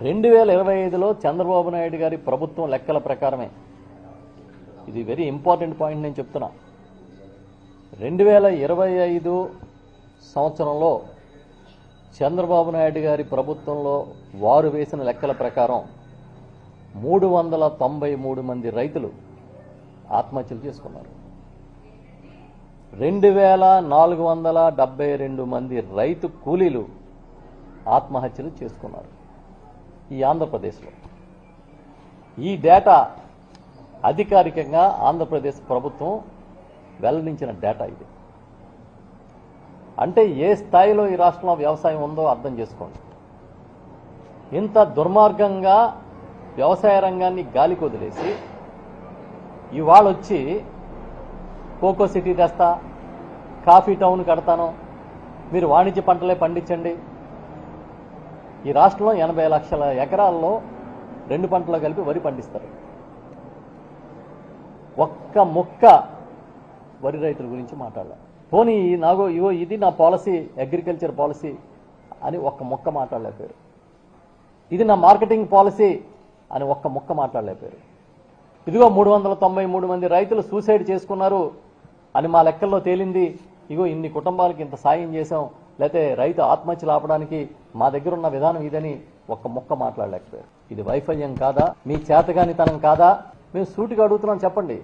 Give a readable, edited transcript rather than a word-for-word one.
2025లో చంద్రబాబు నాయుడు గారి ప్రభుత్వం లెక్కల ప్రకారమే, ఇది వెరీ ఇంపార్టెంట్ పాయింట్ నేను చెప్తున్నా. 2025 సంవత్సరంలో చంద్రబాబు నాయుడు గారి ప్రభుత్వంలో వారు వేసిన లెక్కల ప్రకారం 393 మంది రైతులు ఆత్మహత్యలు చేసుకున్నారు. 2472 మంది రైతు కూలీలు ఆత్మహత్యలు చేసుకున్నారు ఈ ఆంధ్రప్రదేశ్లో. ఈ డేటా అధికారికంగా ఆంధ్రప్రదేశ్ ప్రభుత్వం వెల్లడించిన డేటా ఇది. అంటే ఏ స్థాయిలో ఈ రాష్ట్రంలో వ్యవసాయం ఉందో అర్థం చేసుకోండి. ఇంత దుర్మార్గంగా వ్యవసాయ రంగాన్ని గాలికి వదిలేసి ఇవాళ వచ్చి కోకో సిటీ తెస్తా, కాఫీ టౌన్ కడతాను, మీరు వాణిజ్య పంటలే పండించండి. ఈ రాష్ట్రంలో 80 లక్షల ఎకరాల్లో 2 పంటలు కలిపి వరి పండిస్తారు. ఒక్క ముక్క వరి రైతుల గురించి మాట్లాడాలి. పోనీ ఇది నా పాలసీ, అగ్రికల్చర్ పాలసీ అని ఒక్క ముక్క మాట్లాడలేకపోయారు. ఇది నా మార్కెటింగ్ పాలసీ అని ఒక్క ముక్క మాట్లాడలేకపోయారు. ఇదిగో 393 మంది రైతులు సూసైడ్ చేసుకున్నారు అని మా లెక్కల్లో తేలింది, ఇగో ఇన్ని కుటుంబాలకి ఇంత సాయం చేశాం, లేకపోతే రైతు ఆత్మహత్యలు ఆపడానికి మా దగ్గర ఉన్న విధానం ఇదని ఒక్క ముక్క మాట్లాడలేకపోయారు. ఇది వైఫల్యం కాదా? మీ చేతగానితనం కాదా? మేము సూటిగా అడుగుతున్నాం, చెప్పండి.